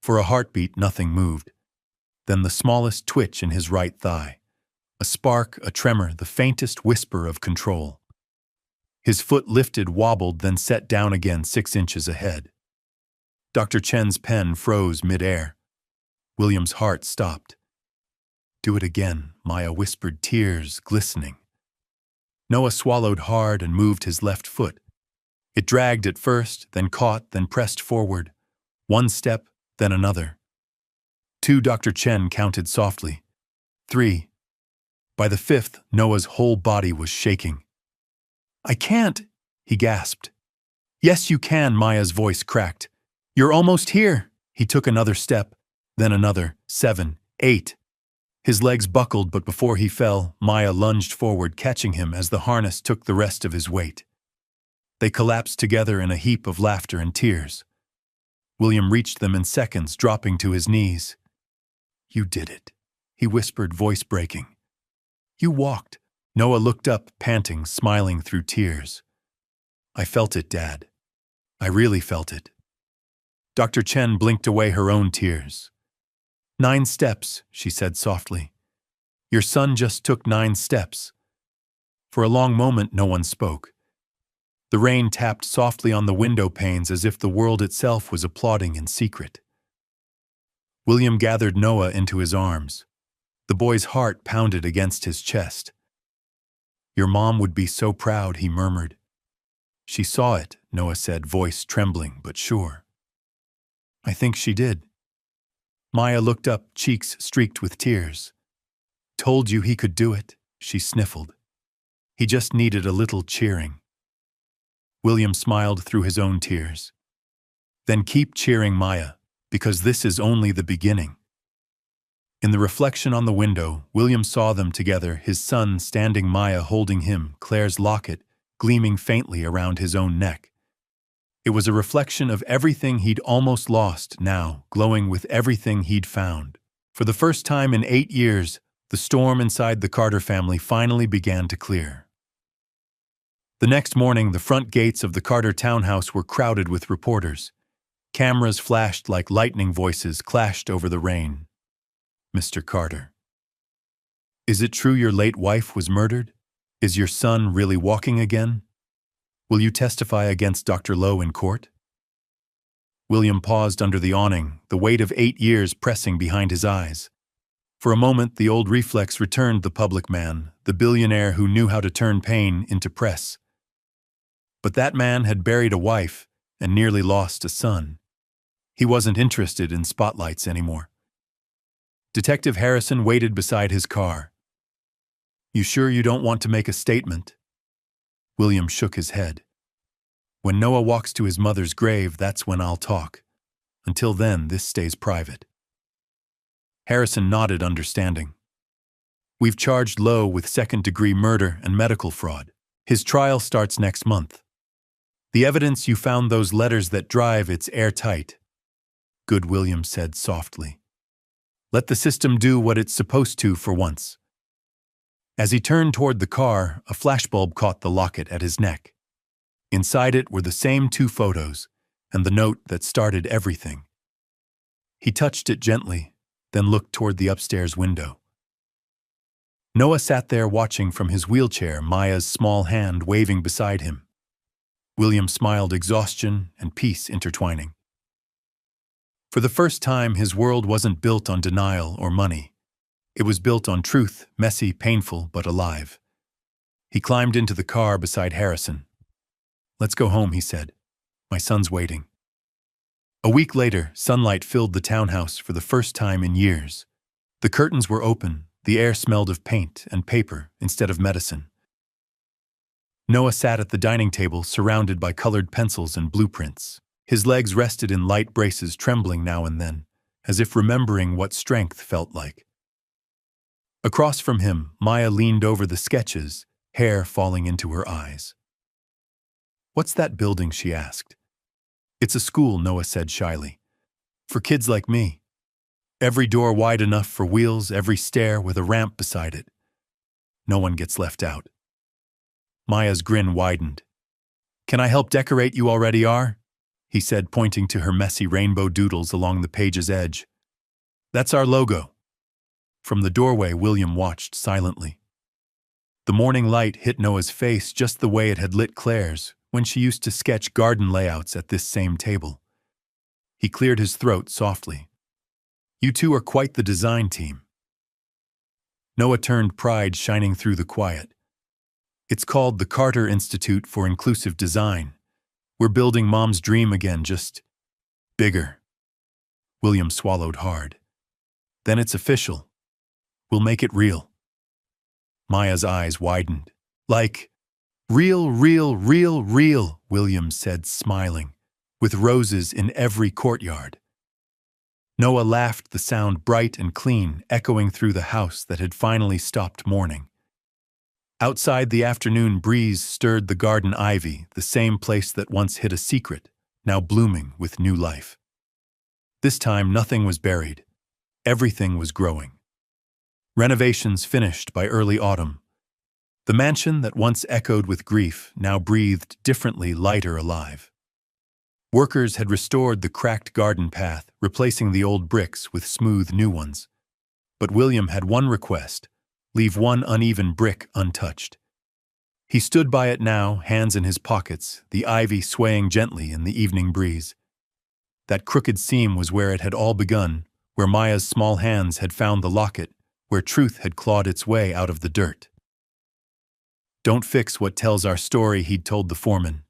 For a heartbeat, nothing moved. Then the smallest twitch in his right thigh. A spark, a tremor, the faintest whisper of control. His foot lifted, wobbled, then set down again 6 inches ahead. Dr. Chen's pen froze mid-air. William's heart stopped. Do it again, Maya whispered, tears glistening. Noah swallowed hard and moved his left foot. It dragged at first, then caught, then pressed forward. 1 step, then another. 2, Dr. Chen counted softly. 3. By the 5th, Noah's whole body was shaking. I can't, he gasped. Yes, you can, Maya's voice cracked. You're almost here. He took another step, then another, 7, 8. His legs buckled, but before he fell, Maya lunged forward, catching him as the harness took the rest of his weight. They collapsed together in a heap of laughter and tears. William reached them in seconds, dropping to his knees. You did it, he whispered, voice breaking. You walked. Noah looked up, panting, smiling through tears. I felt it, Dad. I really felt it. Dr. Chen blinked away her own tears. 9 steps, she said softly. Your son just took 9 steps. For a long moment, no one spoke. The rain tapped softly on the window panes as if the world itself was applauding in secret. William gathered Noah into his arms. The boy's heart pounded against his chest. Your mom would be so proud, he murmured. She saw it, Noah said, voice trembling but sure. I think she did. Maya looked up, cheeks streaked with tears. Told you he could do it, she sniffled. He just needed a little cheering. William smiled through his own tears. Then keep cheering, Maya, because this is only the beginning. In the reflection on the window, William saw them together, his son standing, Maya holding him, Claire's locket gleaming faintly around his own neck. It was a reflection of everything he'd almost lost, now glowing with everything he'd found. For the first time in 8 years, the storm inside the Carter family finally began to clear. The next morning, the front gates of the Carter townhouse were crowded with reporters. Cameras flashed like lightning, voices clashed over the rain. Mr. Carter. Is it true your late wife was murdered? Is your son really walking again? Will you testify against Dr. Lowe in court? William paused under the awning, the weight of 8 years pressing behind his eyes. For a moment, the old reflex returned, the public man, the billionaire who knew how to turn pain into press. But that man had buried a wife and nearly lost a son. He wasn't interested in spotlights anymore. Detective Harrison waited beside his car. You sure you don't want to make a statement? William shook his head. When Noah walks to his mother's grave, that's when I'll talk. Until then, this stays private. Harrison nodded, understanding. We've charged Lowe with second-degree murder and medical fraud. His trial starts next month. The evidence you found, those letters that drive, it's airtight. Good, William said softly. Let the system do what it's supposed to for once. As he turned toward the car, a flashbulb caught the locket at his neck. Inside it were the same 2 photos and the note that started everything. He touched it gently, then looked toward the upstairs window. Noah sat there watching from his wheelchair, Maya's small hand waving beside him. William smiled, exhaustion and peace intertwining. For the first time, his world wasn't built on denial or money. It was built on truth, messy, painful, but alive. He climbed into the car beside Harrison. Let's go home, he said. My son's waiting. A week later, sunlight filled the townhouse for the first time in years. The curtains were open, the air smelled of paint and paper instead of medicine. Noah sat at the dining table, surrounded by colored pencils and blueprints. His legs rested in light braces, trembling now and then, as if remembering what strength felt like. Across from him, Maya leaned over the sketches, hair falling into her eyes. "What's that building?" she asked. "It's a school," Noah said shyly. "For kids like me. Every door wide enough for wheels, every stair with a ramp beside it. No one gets left out." Maya's grin widened. "Can I help decorate? You already are," he said, pointing to her messy rainbow doodles along the page's edge. "That's our logo." From the doorway, William watched silently. The morning light hit Noah's face just the way it had lit Claire's when she used to sketch garden layouts at this same table. He cleared his throat softly. "You two are quite the design team." Noah turned, pride shining through the quiet. "It's called the Carter Institute for Inclusive Design. We're building Mom's dream again, just bigger." William swallowed hard. "Then it's official. We'll make it real." Maya's eyes widened. "Like, real, real, real, real," William said, smiling, "with roses in every courtyard." Noah laughed, the sound bright and clean, echoing through the house that had finally stopped mourning. Outside, the afternoon breeze stirred the garden ivy, the same place that once hid a secret, now blooming with new life. This time, nothing was buried. Everything was growing. Renovations finished by early autumn. The mansion that once echoed with grief now breathed differently, lighter, alive. Workers had restored the cracked garden path, replacing the old bricks with smooth new ones. But William had one request: leave one uneven brick untouched. He stood by it now, hands in his pockets, the ivy swaying gently in the evening breeze. That crooked seam was where it had all begun, where Maya's small hands had found the locket, where truth had clawed its way out of the dirt. "Don't fix what tells our story," he'd told the foreman.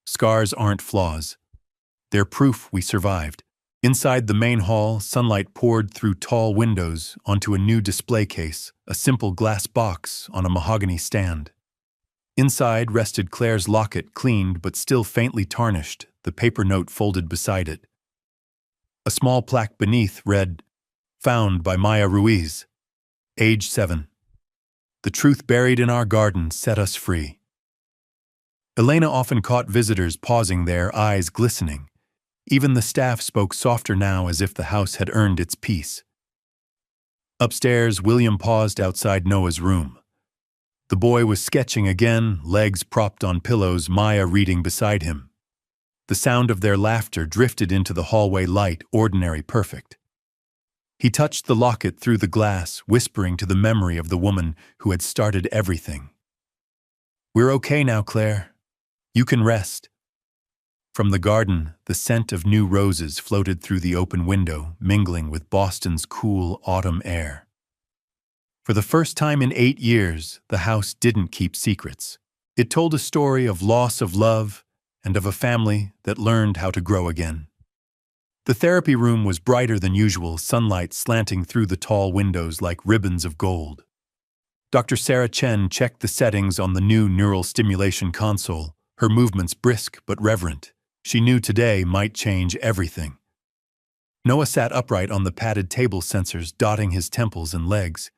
"Scars aren't flaws. They're proof we survived." Inside the main hall, sunlight poured through tall windows onto a new display case, a simple glass box on a mahogany stand. Inside rested Claire's locket, cleaned but still faintly tarnished, the paper note folded beside it. A small plaque beneath read, "Found by Maya Ruiz, age 7. The truth buried in our garden set us free." Elena often caught visitors pausing there, eyes glistening. Even the staff spoke softer now, as if the house had earned its peace. Upstairs, William paused outside Noah's room. The boy was sketching again, legs propped on pillows, Maya reading beside him. The sound of their laughter drifted into the hallway light, ordinary, perfect. He touched the locket through the glass, whispering to the memory of the woman who had started everything. "We're okay now, Claire. You can rest." From the garden, the scent of new roses floated through the open window, mingling with Boston's cool autumn air. For the first time in 8 years, the house didn't keep secrets. It told a story of loss of love and of a family that learned how to grow again. The therapy room was brighter than usual, sunlight slanting through the tall windows like ribbons of gold. Dr. Sarah Chen checked the settings on the new neural stimulation console, her movements brisk but reverent. She knew today might change everything. Noah sat upright on the padded table, sensors dotting his temples and legs.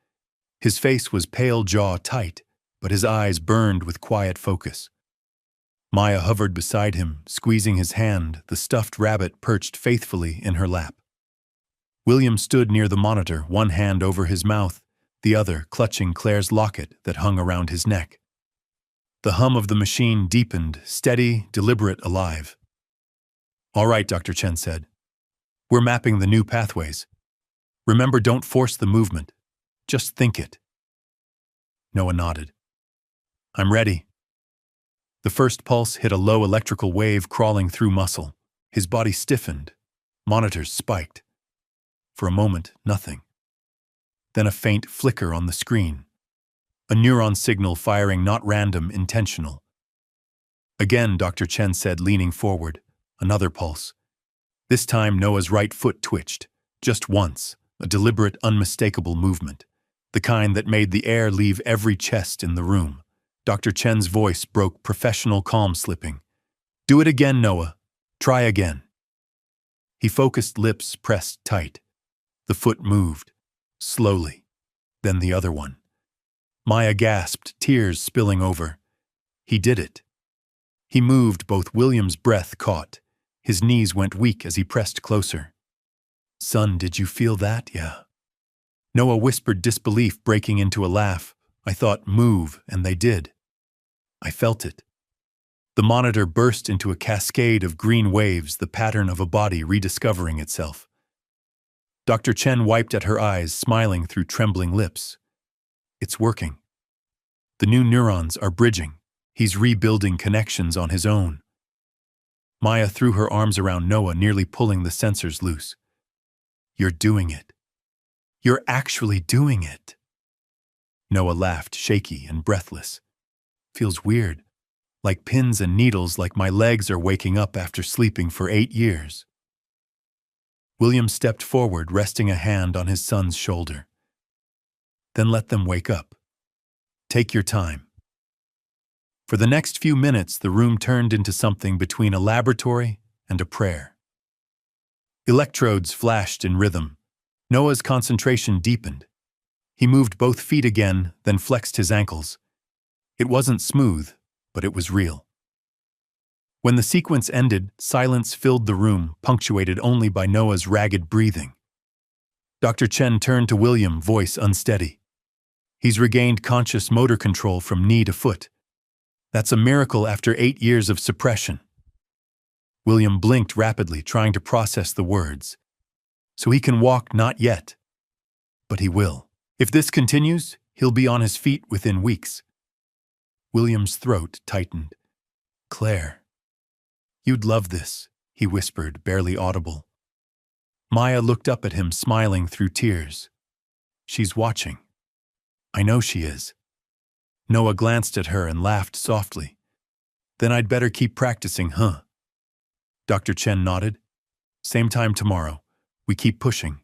His face was pale, jaw tight, but his eyes burned with quiet focus. Maya hovered beside him, squeezing his hand, the stuffed rabbit perched faithfully in her lap. William stood near the monitor, one hand over his mouth, the other clutching Claire's locket that hung around his neck. The hum of the machine deepened, steady, deliberate, alive. "All right," Dr. Chen said. "We're mapping the new pathways. Remember, don't force the movement. Just think it." Noah nodded. "I'm ready." The first pulse hit a low electrical wave crawling through muscle. His body stiffened. Monitors spiked. For a moment, nothing. Then a faint flicker on the screen. A neuron signal firing, not random, intentional. Again, Dr. Chen said, leaning forward. Another pulse. This time, Noah's right foot twitched. Just once, a deliberate, unmistakable movement. The kind that made the air leave every chest in the room. Dr. Chen's voice broke, professional calm slipping. "Do it again, Noah. Try again." He focused, lips pressed tight. The foot moved. Slowly. Then the other one. Maya gasped, tears spilling over. He did it. He moved, both William's breath caught. His knees went weak as he pressed closer. "Son, did you feel that?" "Yeah." Noah whispered, disbelief breaking into a laugh. "I thought, move, and they did. I felt it." The monitor burst into a cascade of green waves, the pattern of a body rediscovering itself. Dr. Chen wiped at her eyes, smiling through trembling lips. "It's working. The new neurons are bridging. He's rebuilding connections on his own." Maya threw her arms around Noah, nearly pulling the sensors loose. "You're doing it. You're actually doing it." Noah laughed, shaky and breathless. "Feels weird. Like pins and needles, like my legs are waking up after sleeping for 8 years." William stepped forward, resting a hand on his son's shoulder. "Then let them wake up. Take your time." For the next few minutes, the room turned into something between a laboratory and a prayer. Electrodes flashed in rhythm. Noah's concentration deepened. He moved both feet again, then flexed his ankles. It wasn't smooth, but it was real. When the sequence ended, silence filled the room, punctuated only by Noah's ragged breathing. Dr. Chen turned to William, voice unsteady. "He's regained conscious motor control from knee to foot. That's a miracle after 8 years of suppression." William blinked rapidly, trying to process the words. "So he can walk, not yet. But he will. If this continues, he'll be on his feet within weeks." William's throat tightened. "Claire, you'd love this," he whispered, barely audible. Maya looked up at him, smiling through tears. "She's watching. I know she is." Noah glanced at her and laughed softly. "Then I'd better keep practicing, huh?" Dr. Chen nodded. "Same time tomorrow. We keep pushing."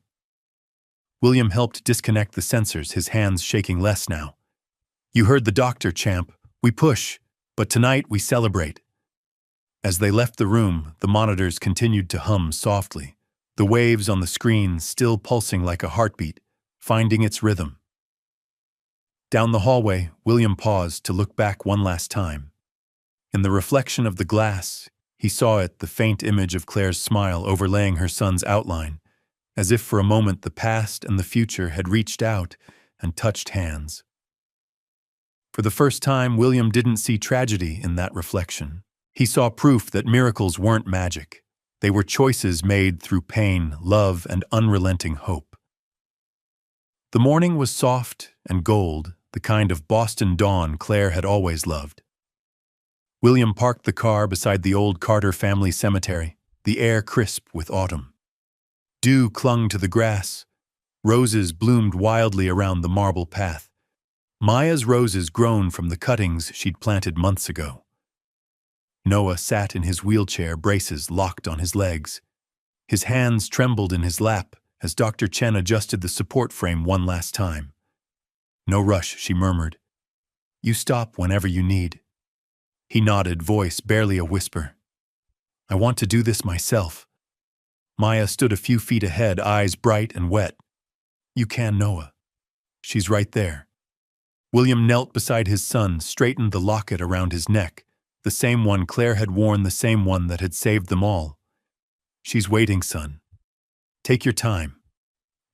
William helped disconnect the sensors, his hands shaking less now. "You heard the doctor, champ. We push, but tonight we celebrate." As they left the room, the monitors continued to hum softly, the waves on the screen still pulsing like a heartbeat, finding its rhythm. Down the hallway, William paused to look back one last time. In the reflection of the glass, he saw it, the faint image of Claire's smile overlaying her son's outline, as if for a moment the past and the future had reached out and touched hands. For the first time, William didn't see tragedy in that reflection. He saw proof that miracles weren't magic. They were choices made through pain, love, and unrelenting hope. The morning was soft and gold, the kind of Boston dawn Claire had always loved. William parked the car beside the old Carter family cemetery, the air crisp with autumn. Dew clung to the grass. Roses bloomed wildly around the marble path. Maya's roses grown from the cuttings she'd planted months ago. Noah sat in his wheelchair, braces locked on his legs. His hands trembled in his lap as Dr. Chen adjusted the support frame one last time. "No rush," she murmured. "You stop whenever you need." He nodded, voice barely a whisper. "I want to do this myself." Maya stood a few feet ahead, eyes bright and wet. "You can, Noah. She's right there." William knelt beside his son, straightened the locket around his neck, the same one Claire had worn, the same one that had saved them all. "She's waiting, son. Take your time.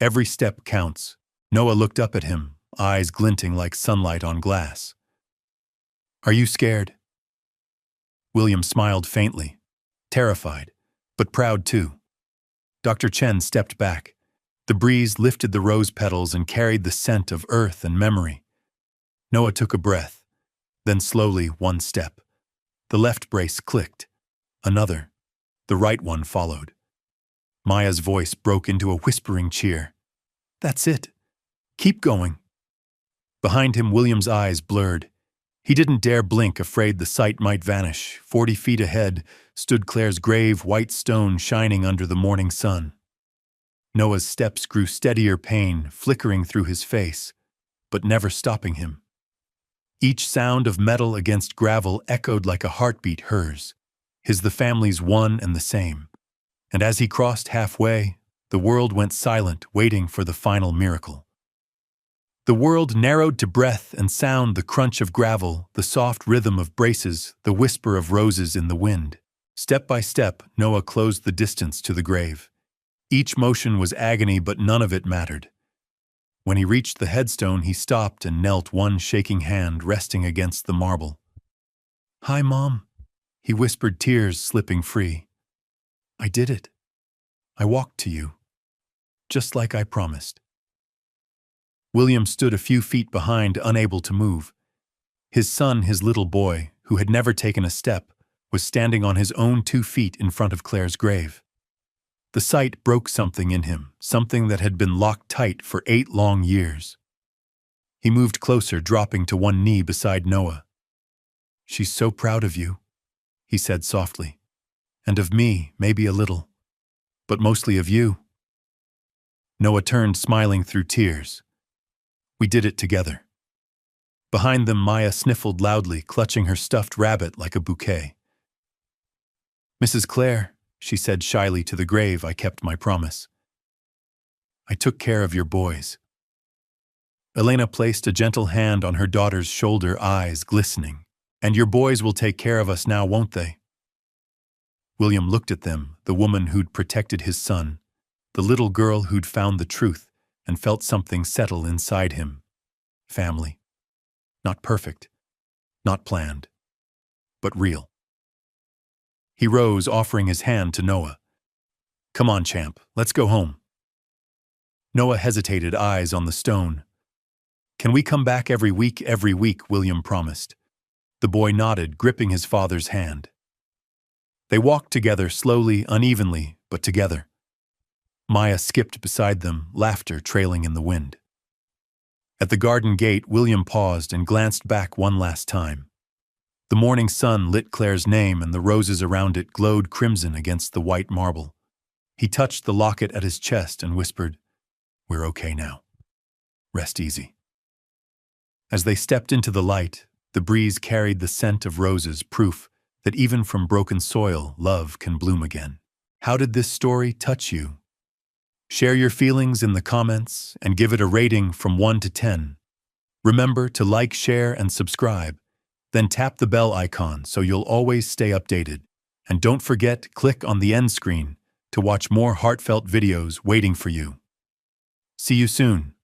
Every step counts." Noah looked up at him, eyes glinting like sunlight on glass. "Are you scared?" William smiled faintly, terrified, but proud too. Dr. Chen stepped back. The breeze lifted the rose petals and carried the scent of earth and memory. Noah took a breath, then slowly one step. The left brace clicked. Another. The right one followed. Maya's voice broke into a whispering cheer. "That's it. Keep going." Behind him, William's eyes blurred. He didn't dare blink, afraid the sight might vanish. 40 feet ahead stood Claire's grave, white stone shining under the morning sun. Noah's steps grew steadier, pain flickering through his face, but never stopping him. Each sound of metal against gravel echoed like a heartbeat, hers. His, the family's, one and the same. And as he crossed halfway, the world went silent, waiting for the final miracle. The world narrowed to breath and sound, the crunch of gravel, the soft rhythm of braces, the whisper of roses in the wind. Step by step, Noah closed the distance to the grave. Each motion was agony, but none of it mattered. When he reached the headstone, he stopped and knelt, one shaking hand resting against the marble. "Hi, Mom," he whispered, tears slipping free. "I did it. I walked to you, just like I promised." William stood a few feet behind, unable to move. His son, his little boy, who had never taken a step, was standing on his own 2 feet in front of Claire's grave. The sight broke something in him, something that had been locked tight for 8 long years. He moved closer, dropping to one knee beside Noah. "She's so proud of you," he said softly. "And of me, maybe a little. But mostly of you." Noah turned, smiling through tears. "We did it together." Behind them, Maya sniffled loudly, clutching her stuffed rabbit like a bouquet. "Mrs. Claire," she said shyly to the grave, "I kept my promise. I took care of your boys." Elena placed a gentle hand on her daughter's shoulder, eyes glistening. "And your boys will take care of us now, won't they?" William looked at them, the woman who'd protected his son, the little girl who'd found the truth, and felt something settle inside him. Family. Not perfect, not planned, but real. He rose, offering his hand to Noah. "Come on, champ, let's go home." Noah hesitated, eyes on the stone. "Can we come back every week?" "Every week," William promised. The boy nodded, gripping his father's hand. They walked together, slowly, unevenly, but together. Maya skipped beside them, laughter trailing in the wind. At the garden gate, William paused and glanced back one last time. The morning sun lit Claire's name, and the roses around it glowed crimson against the white marble. He touched the locket at his chest and whispered, "We're okay now. Rest easy." As they stepped into the light, the breeze carried the scent of roses, proof that even from broken soil, love can bloom again. How did this story touch you? Share your feelings in the comments and give it a rating from 1 to 10. Remember to like, share, and subscribe. Then tap the bell icon so you'll always stay updated. And don't forget, click on the end screen to watch more heartfelt videos waiting for you. See you soon.